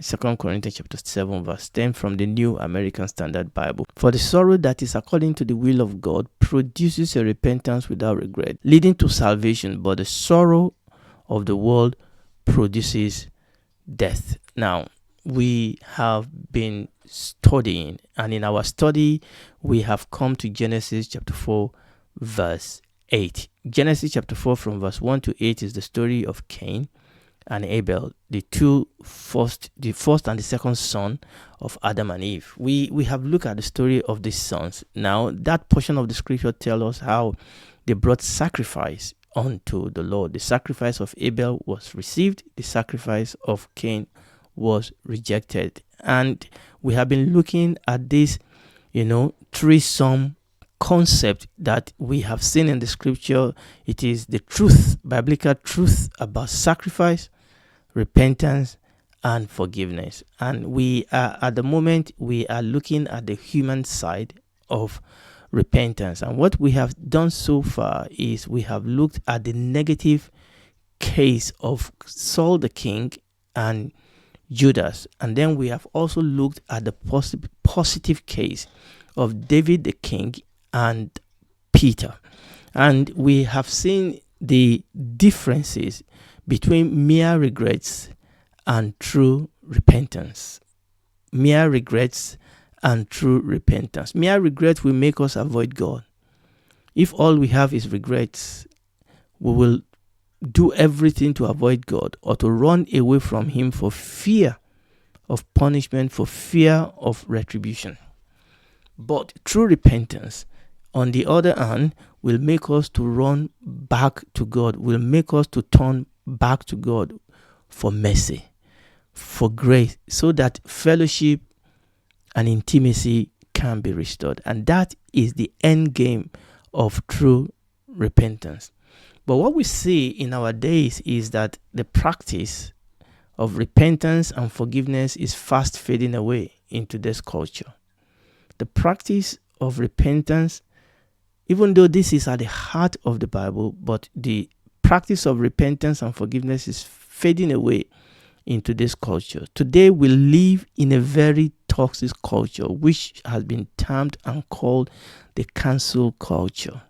2 Corinthians chapter 7 verse 10 from the New American Standard Bible. For the sorrow that is according to the will of God produces a repentance without regret, leading to salvation, but the sorrow of the world produces death. Now, we have been studying, and in our study, we have come to Genesis chapter 4 verse 8. Genesis chapter 4 from verse 1 to 8 is the story of Cain and Abel, the first and the second son of Adam and Eve. We have looked at the story of these sons. Now, that portion of the scripture tells us how they brought sacrifice unto the Lord. The sacrifice of Abel was received, the sacrifice of Cain was rejected. And we have been looking at this, threesome concept that we have seen in the scripture. It is the truth, biblical truth about sacrifice, repentance, and forgiveness. And we are, at the moment, we are looking at the human side of repentance. And what we have done so far is we have looked at the negative case of Saul the king and Judas, and then we have also looked at the positive case of David the king and Peter, and we have seen the differences between mere regrets and true repentance. Mere regrets and true repentance. Mere regret will make us avoid God. If all we have is regrets, we will do everything to avoid God or to run away from Him for fear of punishment, for fear of retribution. But true repentance, on the other hand, will make us to run back to God, will make us to turn back to God for mercy, for grace, so that fellowship and intimacy can be restored. And that is the end game of true repentance. But what we see in our days is that the practice of repentance and forgiveness is fast fading away in today's culture. The practice of repentance, even though this is at the heart of the Bible, but the practice of repentance and forgiveness is fading away into this culture. Today we live in a very toxic culture, which has been termed and called the cancel culture.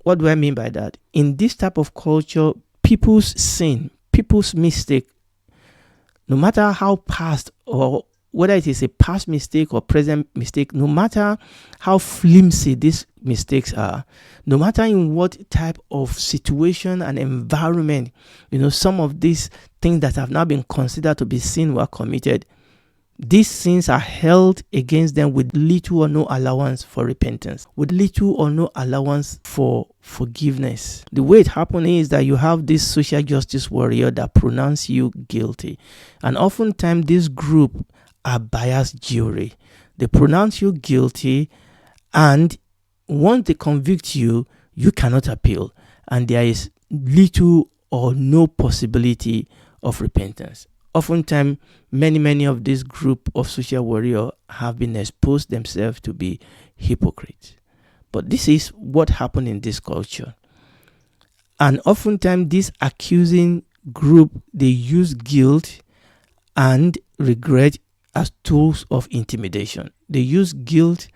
What do I mean by that? In this type of culture, people's sin, people's mistake, no matter how past or whether it is a past mistake or present mistake, no matter how flimsy these mistakes are, no matter in what type of situation and environment, some of these things that have now been considered to be sin were committed, these sins are held against them with little or no allowance for repentance, with little or no allowance for forgiveness. The way it happens is that you have this social justice warrior that pronounce you guilty. And oftentimes this group are biased jury. They pronounce you guilty, and once they convict you, you cannot appeal. And there is little or no possibility of repentance. Oftentimes, many of this group of social warriors have been exposed themselves to be hypocrites. But this is what happened in this culture. And oftentimes, this accusing group, they use guilt and regret as tools of intimidation. They use guilt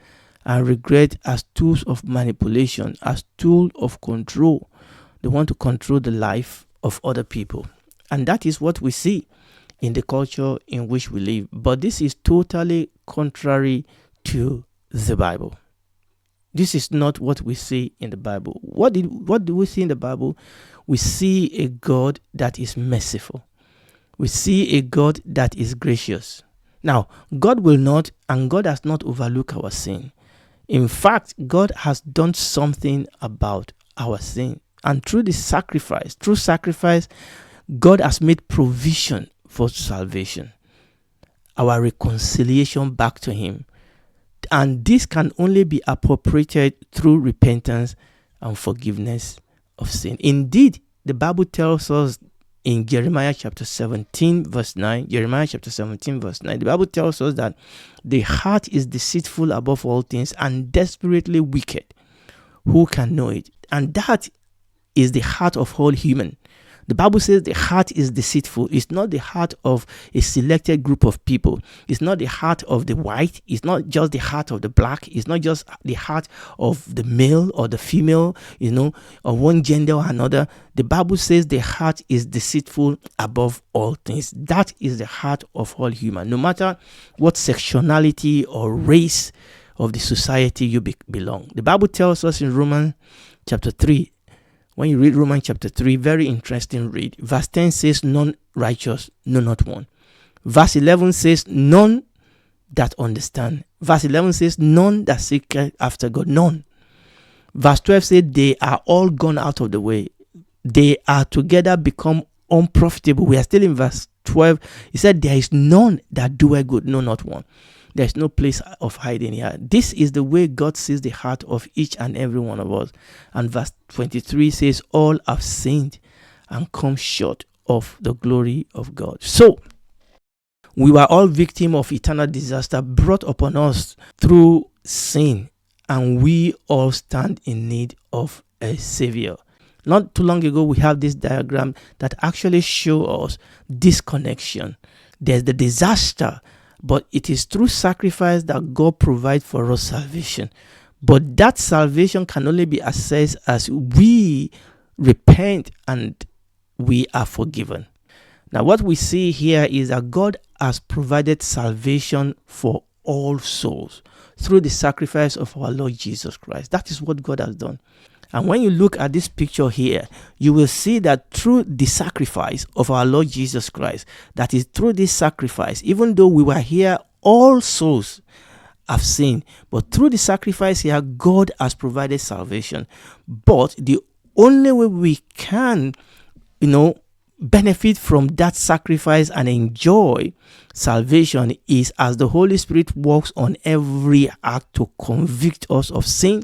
and regret as tools of manipulation, as tools of control. They want to control the life of other people. And that is what we see in the culture in which we live. But this is totally contrary to the Bible. This is not what we see in the Bible. What do we see in the Bible? We see a God that is merciful. We see a God that is gracious. Now, God will not, and God has not overlooked our sin. In fact, God has done something about our sin. And through sacrifice, God has made provision for salvation, our reconciliation back to Him. And this can only be appropriated through repentance and forgiveness of sin. Indeed, the Bible tells us in Jeremiah chapter 17 verse 9, the Bible tells us that the heart is deceitful above all things and desperately wicked. Who can know it? And that is the heart of all human. The Bible says the heart is deceitful. It's not the heart of a selected group of people. It's not the heart of the white. It's not just the heart of the black. It's not just the heart of the male or the female, or one gender or another. The Bible says the heart is deceitful above all things. That is the heart of all human. No matter what sectionality or race of the society you belong. The Bible tells us in Romans chapter 3, when you read Romans chapter 3, very interesting read. Verse 10 says, none righteous, no, not one. Verse 11 says, none that understand. Verse 11 says, none that seek after God, none. Verse 12 says, they are all gone out of the way. They are together become unprofitable. We are still in verse 12. He said, there is none that doeth good, no, not one. There's no place of hiding here. This is the way God sees the heart of each and every one of us. And verse 23 says, all have sinned and come short of the glory of God. So, we were all victims of eternal disaster brought upon us through sin. And we all stand in need of a Savior. Not too long ago, we have this diagram that actually shows us this connection. There's the disaster, but it is through sacrifice that God provides for us salvation. But that salvation can only be accessed as we repent and we are forgiven. Now, what we see here is that God has provided salvation for all souls through the sacrifice of our Lord Jesus Christ. That is what God has done. And when you look at this picture here, you will see that through the sacrifice of our Lord Jesus Christ, that is through this sacrifice, even though we were here, all souls have sinned. But through the sacrifice here, God has provided salvation. But the only way we can, benefit from that sacrifice and enjoy salvation is as the Holy Spirit works on every act to convict us of sin,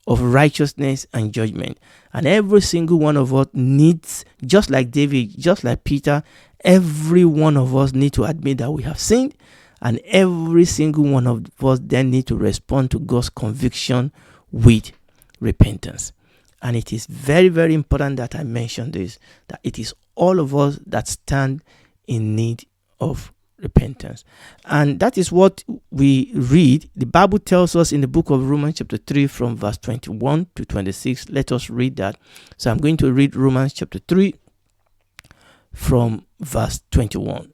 of righteousness and judgment. And every single one of us needs, just like David, just like Peter, every one of us need to admit that we have sinned, and every single one of us then need to respond to God's conviction with repentance. And it is very, very important that I mention this, that it is all of us that stand in need of repentance. And that is what we read. The Bible tells us in the book of Romans chapter 3 from verse 21 to 26. Let us read that. So I'm going to read Romans chapter 3 from verse 21.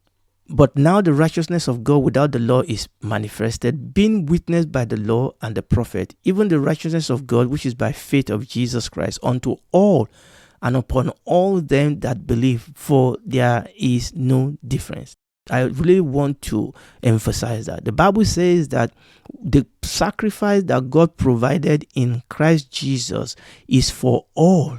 But now the righteousness of God without the law is manifested, being witnessed by the law and the prophet, even the righteousness of God which is by faith of Jesus Christ unto all and upon all them that believe, for there is no difference. I really want to emphasize that. The Bible says that the sacrifice that God provided in Christ Jesus is for all.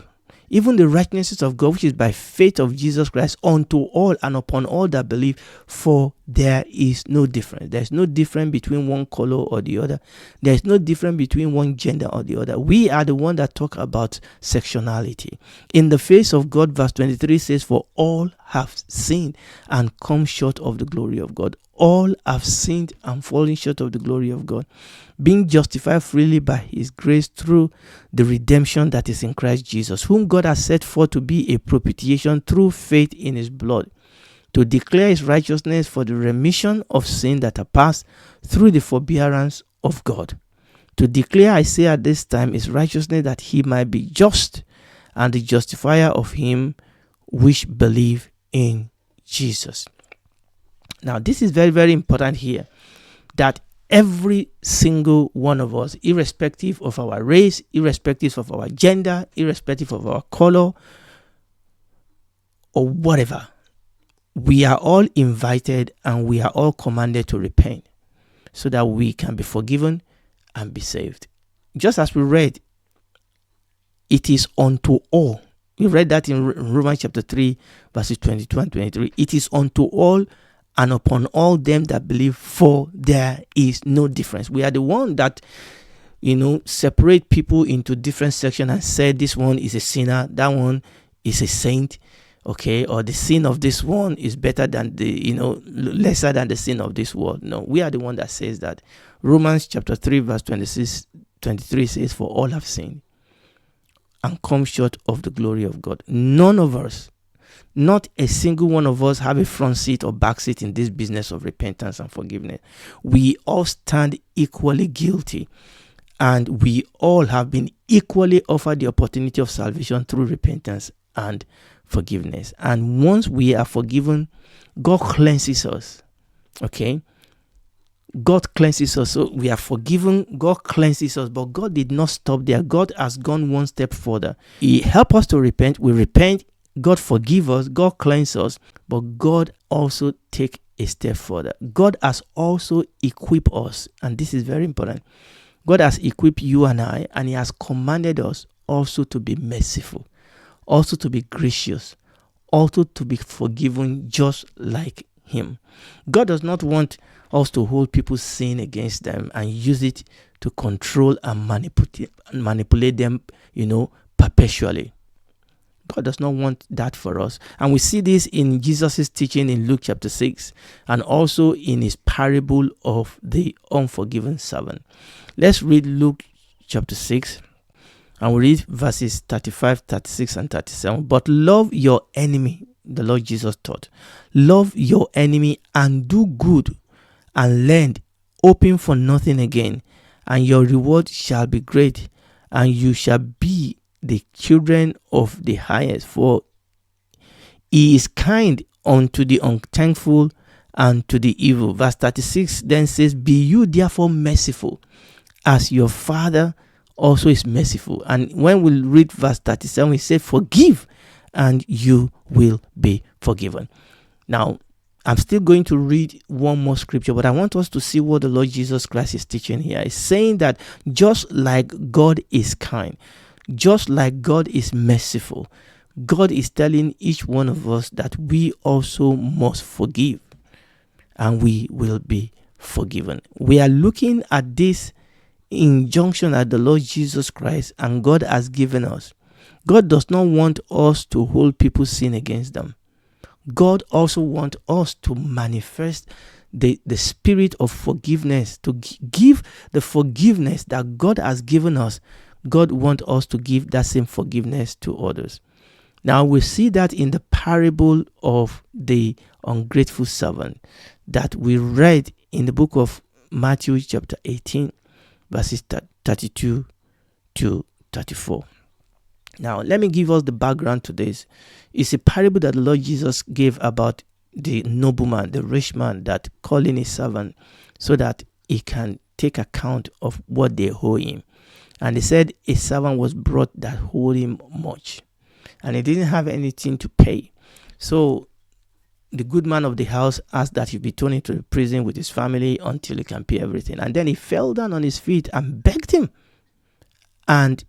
Even the righteousness of God, which is by faith of Jesus Christ, unto all and upon all that believe, for there is no difference. There is no difference between one color or the other. There is no difference between one gender or the other. We are the one that talk about sectionality. In the face of God, verse 23 says, for all have sinned and come short of the glory of God. All have sinned and fallen short of the glory of God, being justified freely by his grace through the redemption that is in Christ Jesus, whom God has set forth to be a propitiation through faith in his blood, to declare his righteousness for the remission of sin that are past through the forbearance of God. To declare, I say at this time, his righteousness, that he might be just and the justifier of him which believe in Jesus. Now, this is very, very important here, that every single one of us, irrespective of our race, irrespective of our gender, irrespective of our color, or whatever, we are all invited and we are all commanded to repent so that we can be forgiven and be saved. Just as we read, it is unto all. We read that in Romans chapter 3, verses 22 and 23. It is unto all and upon all them that believe, for there is no difference. We are the one that, separate people into different sections and say this one is a sinner, that one is a saint, okay, or the sin of this one is better than the, lesser than the sin of this world. No, we are the one that says that. Romans chapter 3, verse 23 says, for all have sinned and come short of the glory of God. None of us Not a single one of us have a front seat or back seat in this business of repentance and forgiveness. We all stand equally guilty, and we all have been equally offered the opportunity of salvation through repentance and forgiveness. And once we are forgiven, God cleanses us. Okay? God cleanses us. So we are forgiven. God cleanses us. But God did not stop there. God has gone one step further. He helped us to repent. We repent. God forgive us. God cleanse us. But God also take a step further. God has also equipped us. And this is very important. God has equipped you and I, and He has commanded us also to be merciful, also to be gracious, also to be forgiven just like Him. God does not want us to hold people's sin against them and use it to control and manipulate them, perpetually. God does not want that for us. And we see this in Jesus' teaching in Luke chapter 6 and also in His parable of the unforgiven servant. Let's read Luke chapter 6 and we read verses 35, 36, and 37. But love your enemy, the Lord Jesus taught. Love your enemy and do good and lend, hoping for nothing again, and your reward shall be great, and you shall be the children of the highest, for He is kind unto the unthankful and to the evil. Verse 36 then says, be you therefore merciful, as your Father also is merciful. And when we read verse 37, we say, forgive, and you will be forgiven. Now, I'm still going to read one more scripture, but I want us to see what the Lord Jesus Christ is teaching here. He's saying that just like God is kind, just like God is merciful, God is telling each one of us that we also must forgive, and we will be forgiven. We are looking at this injunction that the Lord Jesus Christ and God has given us. God does not want us to hold people's sin against them. God also wants us to manifest the spirit of forgiveness, to give the forgiveness that God has given us. God wants us to give that same forgiveness to others. Now we see that in the parable of the ungrateful servant that we read in the book of Matthew chapter 18, verses 32 to 34. Now, let me give us the background to this. It's a parable that the Lord Jesus gave about the nobleman, the rich man, that called in his servant so that he can take account of what they owe him. And he said a servant was brought that owed him much, and he didn't have anything to pay. So the good man of the house asked that he be thrown into the prison with his family until he can pay everything. And then he fell down on his feet and begged him. And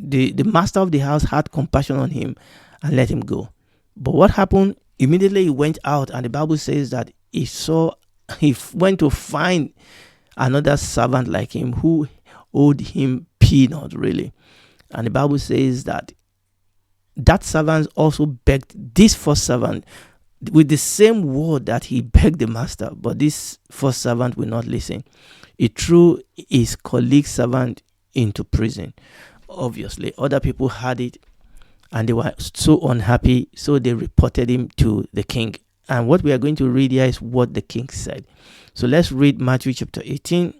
the master of the house had compassion on him and let him go. But what happened? Immediately he went out, and the Bible says that he went to find another servant like him who owed him peanut, really. And the Bible says that servant also begged this first servant with the same word that he begged the master, but this first servant will not listen. He threw his colleague servant into prison. Obviously, other people had it and they were so unhappy, so they reported him to the king. And what we are going to read here is what the king said. So let's read Matthew chapter 18,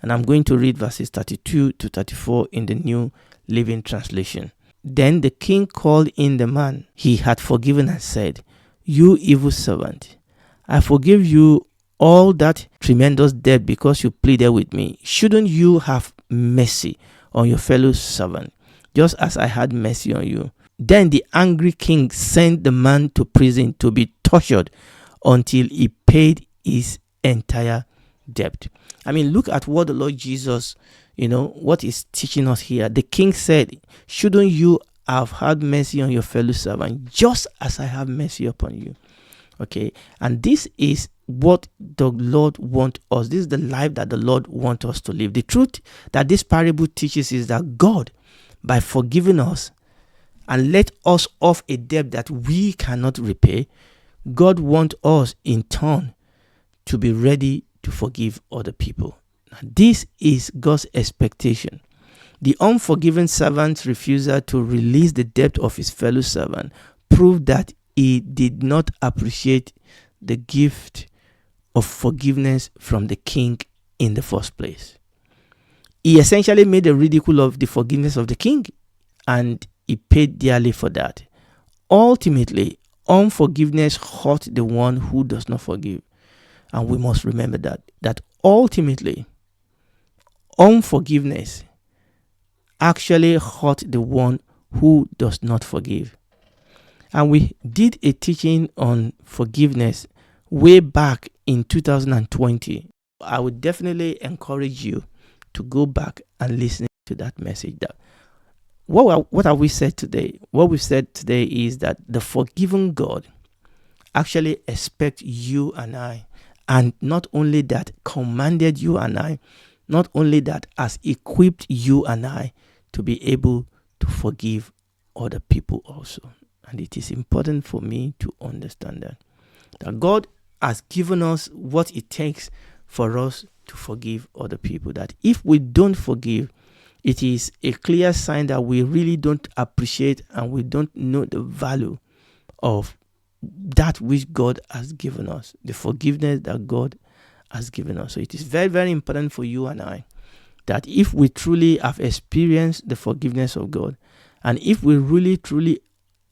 and I'm going to read verses 32 to 34 in the New Living Translation. Then the king called in the man he had forgiven and said, you evil servant, I forgive you all that tremendous debt because you pleaded with me. Shouldn't you have mercy on your fellow servant, just as I had mercy on you? Then the angry king sent the man to prison to be tortured until he paid his entire debt. I mean, look at what the Lord Jesus, what he's teaching us here. The king said, shouldn't you have had mercy on your fellow servant, just as I have mercy upon you? Okay, and this is what the Lord wants us. This is the life that the Lord wants us to live. The truth that this parable teaches is that God, by forgiving us and let us off a debt that we cannot repay, God wants us in turn to be ready to forgive other people. Now, this is God's expectation. The unforgiven servant's refusal to release the debt of his fellow servant proved that he did not appreciate the gift of forgiveness from the king in the first place. He essentially made a ridicule of the forgiveness of the king, and he paid dearly for that. Ultimately, unforgiveness hurt the one who does not forgive. And we must remember that ultimately, unforgiveness actually hurt the one who does not forgive. And we did a teaching on forgiveness way back in 2020. I would definitely encourage you to go back and listen to that message. That what have we said today? What we've said today is that the forgiven God actually expects you and I, and not only that, commanded you and I, not only that, has equipped you and I to be able to forgive other people also. And it is important for me to understand that God has given us what it takes for us to forgive other people. That if we don't forgive, it is a clear sign that we really don't appreciate and we don't know the value of that which God has given us, the forgiveness that God has given us. So it is very, very important for you and I that if we truly have experienced the forgiveness of God, and if we really, truly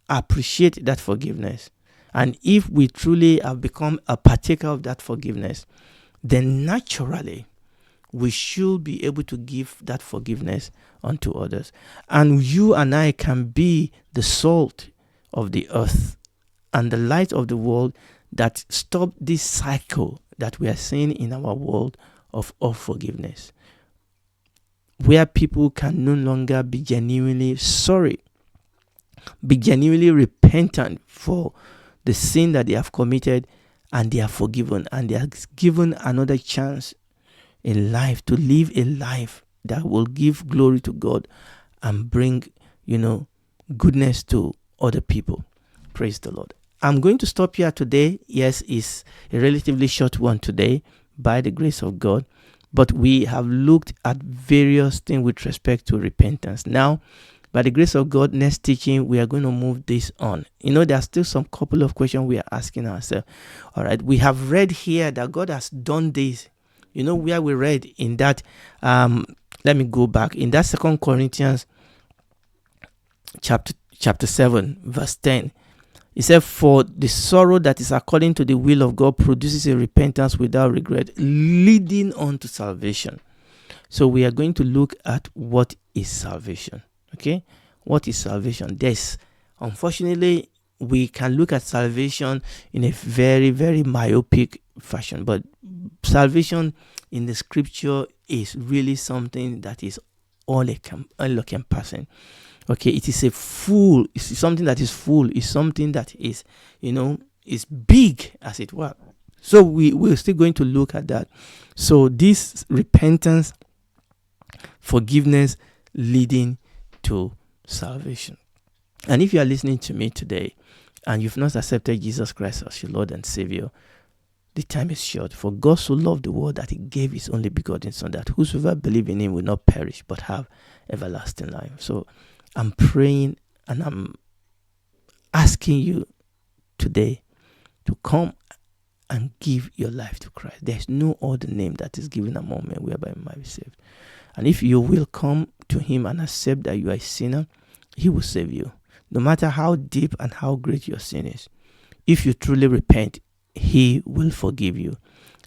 appreciate that forgiveness, and if we truly have become a partaker of that forgiveness, then naturally we should be able to give that forgiveness unto others. And you and I can be the salt of the earth and the light of the world that stop this cycle that we are seeing in our world of unforgiveness, where people can no longer be genuinely sorry, be genuinely repentant for the sin that they have committed, and they are forgiven, and they are given another chance in life to live a life that will give glory to God and bring, goodness to other people. Praise the Lord. I'm going to stop here today. Yes, it's a relatively short one today by the grace of God, but we have looked at various things with respect to repentance. Now, by the grace of God, next teaching, we are going to move this on. There are still some couple of questions we are asking ourselves. All right, we have read here that God has done this. Where we read in that, let me go back. In that 2 Corinthians chapter 7, verse 10, it said, "For the sorrow that is according to the will of God produces a repentance without regret, leading on to salvation." So we are going to look at what is salvation. Okay, what is salvation? Unfortunately, we can look at salvation in a very, very myopic fashion, but salvation in the scripture is really something that is all-encompassing. Okay, it is it's something that is full, it's something that is, is big, as it were. So we're still going to look at that. So this repentance, forgiveness, leading to salvation. And if you are listening to me today and you've not accepted Jesus Christ as your Lord and Savior, the time is short. For God so loved the world that he gave his only begotten Son, that whosoever believes in him will not perish but have everlasting life. So I'm praying and I'm asking you today to come and give your life to Christ. There's no other name that is given among men whereby you might be saved. And if you will come to him and accept that you are a sinner, he will save you. No matter how deep and how great your sin is, if you truly repent, he will forgive you.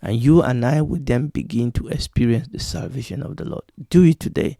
And you and I will then begin to experience the salvation of the Lord. Do it today.